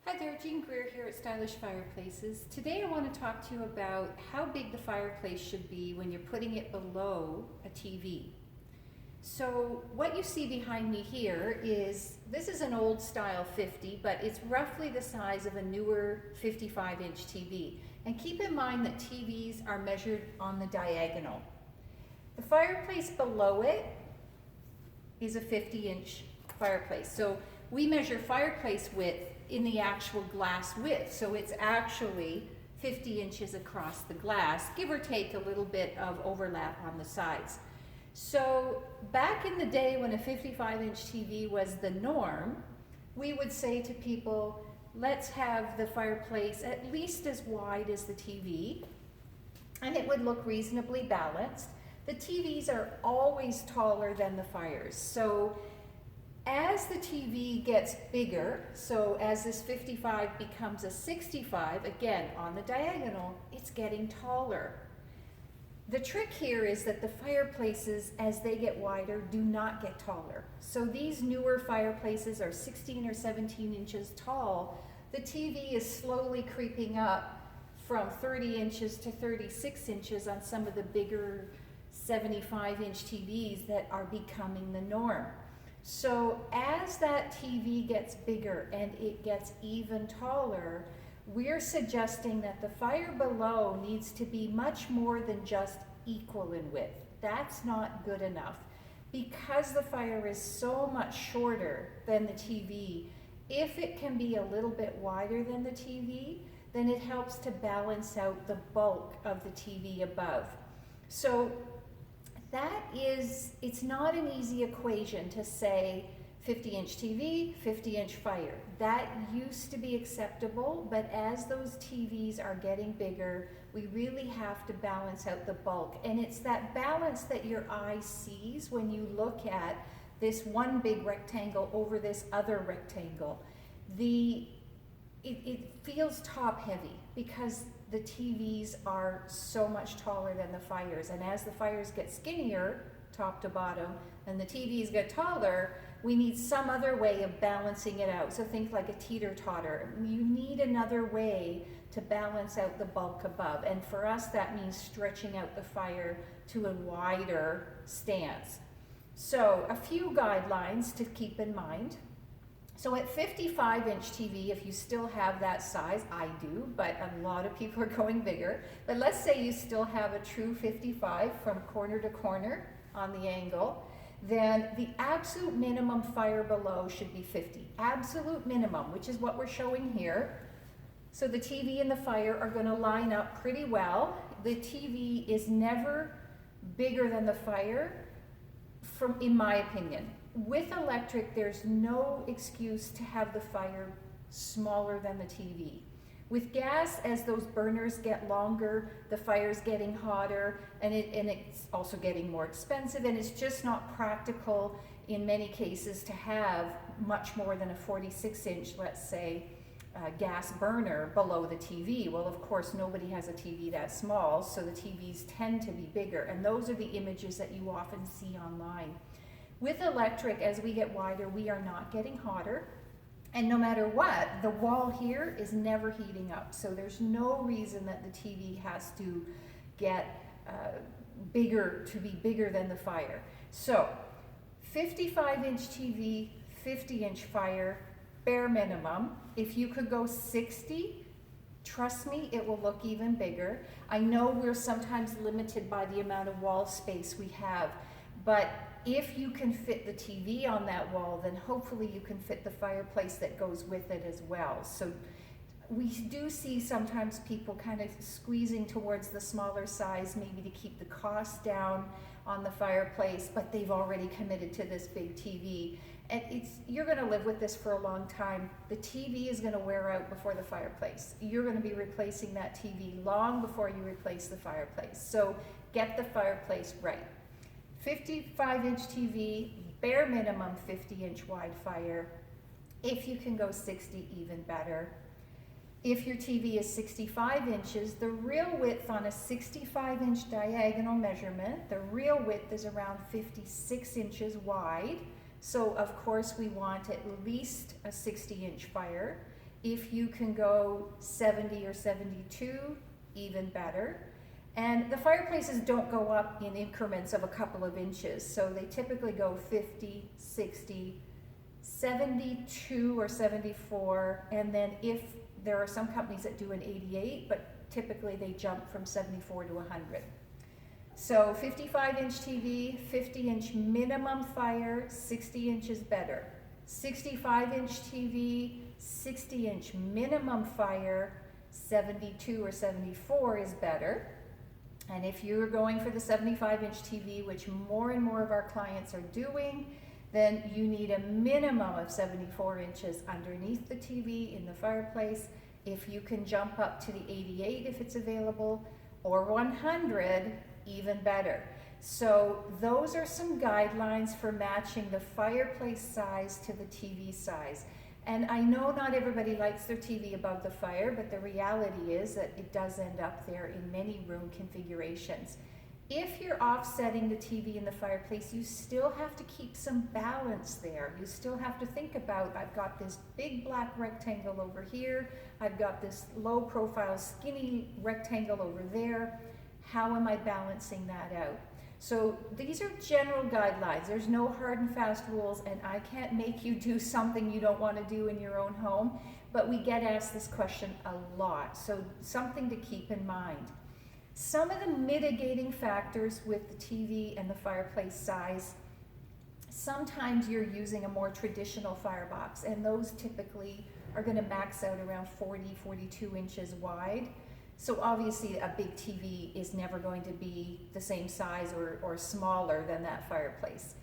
Hi there, Jean Greer here at Stylish Fireplaces. Today I want to talk to you about how big the fireplace should be when you're putting it below a TV. So what you see behind me here this is an old style 50, but it's roughly the size of a newer 55-inch TV. And keep in mind that TVs are measured on the diagonal. The fireplace below it is a 50-inch fireplace. So we measure fireplace width in the actual glass width. So it's actually 50 inches across the glass, give or take a little bit of overlap on the sides. So back in the day when a 55-inch TV was the norm, we would say to people, let's have the fireplace at least as wide as the TV, and it would look reasonably balanced. The TVs are always taller than the fires. So as the TV gets bigger, so as this 55 becomes a 65, again on the diagonal, it's getting taller. The trick here is that the fireplaces, as they get wider, do not get taller. So these newer fireplaces are 16 or 17 inches tall. The TV is slowly creeping up from 30 inches to 36 inches on some of the bigger 75-inch TVs that are becoming the norm. So as that TV gets bigger and it gets even taller, we're suggesting that the fire below needs to be much more than just equal in width. That's not good enough. Because the fire is so much shorter than the TV, if it can be a little bit wider than the TV, then it helps to balance out the bulk of the TV above. So it's not an easy equation to say 50-inch TV, 50-inch fire. That used to be acceptable, but as those TVs are getting bigger, we really have to balance out the bulk. And it's that balance that your eye sees when you look at this one big rectangle over this other rectangle. It feels top heavy because the TVs are so much taller than the fires, and as the fires get skinnier, top to bottom, and the TVs get taller, we need some other way of balancing it out. So think like a teeter-totter. You need another way to balance out the bulk above, and for us that means stretching out the fire to a wider stance. So a few guidelines to keep in mind. So at 55-inch TV, if you still have that size, I do, but a lot of people are going bigger. But let's say you still have a true 55 from corner to corner on the angle, then the absolute minimum fire below should be 50. Absolute minimum, which is what we're showing here. So the TV and the fire are going to line up pretty well. The TV is never bigger than the fire, in my opinion. With electric, there's no excuse to have the fire smaller than the TV. With gas, as those burners get longer, the fire's getting hotter, and it's also getting more expensive, and it's just not practical in many cases to have much more than a 46-inch, let's say, gas burner below the TV. Well, of course, nobody has a TV that small, so the TVs tend to be bigger, and those are the images that you often see online. With electric, as we get wider, we are not getting hotter. And no matter what, the wall here is never heating up. So there's no reason that the TV has to get bigger to be bigger than the fire. So 55-inch TV, 50-inch fire, bare minimum. If you could go 60, trust me, it will look even bigger. I know we're sometimes limited by the amount of wall space we have, but if you can fit the TV on that wall, then hopefully you can fit the fireplace that goes with it as well. So we do see sometimes people kind of squeezing towards the smaller size, maybe to keep the cost down on the fireplace, but they've already committed to this big TV. And you're going to live with this for a long time. The TV is going to wear out before the fireplace. You're going to be replacing that TV long before you replace the fireplace. So get the fireplace right. 55-inch TV, bare minimum 50-inch wide fire. If you can go 60, even better. If your TV is 65 inches, the real width on a 65-inch diagonal measurement, the real width is around 56 inches wide. So of course we want at least a 60-inch fire. If you can go 70 or 72, even better. And the fireplaces don't go up in increments of a couple of inches, so they typically go 50, 60, 72 or 74, and then if there are some companies that do an 88, but typically they jump from 74 to 100. So 55-inch TV, 50-inch minimum fire, 60 inches better. 65-inch TV, 60-inch minimum fire, 72 or 74 is better. And if you're going for the 75-inch TV, which more and more of our clients are doing, then you need a minimum of 74 inches underneath the TV in the fireplace. If you can jump up to the 88 if it's available, or 100, even better. So those are some guidelines for matching the fireplace size to the TV size. And I know not everybody likes their TV above the fire, but the reality is that it does end up there in many room configurations. If you're offsetting the TV in the fireplace, you still have to keep some balance there. You still have to think about, I've got this big black rectangle over here, I've got this low profile skinny rectangle over there. How am I balancing that out? So these are general guidelines. There's no hard and fast rules, and I can't make you do something you don't want to do in your own home, but we get asked this question a lot, so something to keep in mind. Some of the mitigating factors with the TV and the fireplace size, sometimes you're using a more traditional firebox, and those typically are going to max out around 40, 42 inches wide. So obviously a big TV is never going to be the same size or smaller than that fireplace.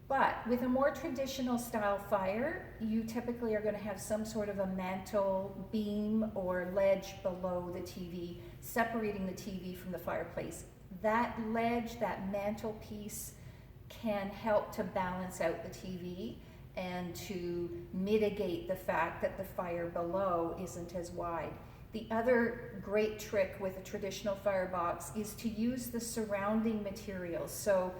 But with a more traditional style fire, you typically are going to have some sort of a mantle beam or ledge below the TV, separating the TV from the fireplace. That ledge, that mantle piece, can help to balance out the TV and to mitigate the fact that the fire below isn't as wide. The other great trick with a traditional firebox is to use the surrounding materials. So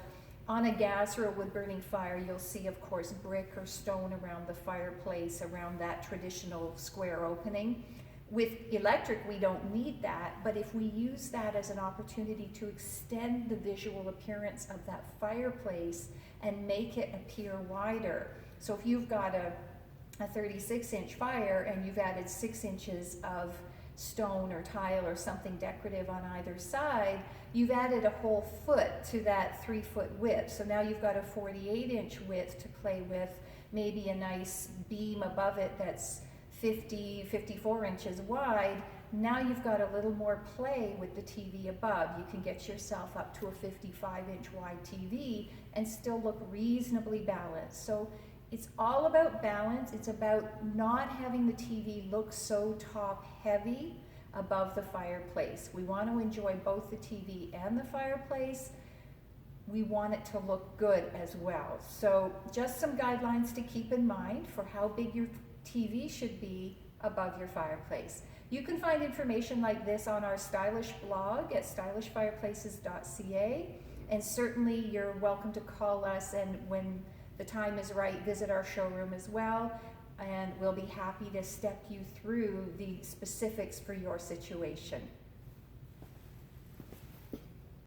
on a gas or a wood burning fire, you'll see, of course, brick or stone around the fireplace, around that traditional square opening. With electric, we don't need that, but if we use that as an opportunity to extend the visual appearance of that fireplace and make it appear wider. So if you've got a 36-inch fire and you've added 6 inches of stone or tile or something decorative on either side, you've added a whole foot to that 3-foot width. So now you've got a 48-inch width to play with, maybe a nice beam above it that's 50, 54 inches wide. Now you've got a little more play with the TV above. You can get yourself up to a 55-inch wide TV and still look reasonably balanced. So it's all about balance. It's about not having the TV look so top heavy above the fireplace. We want to enjoy both the TV and the fireplace. We want it to look good as well. So just some guidelines to keep in mind for how big your TV should be above your fireplace. You can find information like this on our stylish blog at stylishfireplaces.ca, and certainly you're welcome to call us, and when the time is right, visit our showroom as well, and we'll be happy to step you through the specifics for your situation.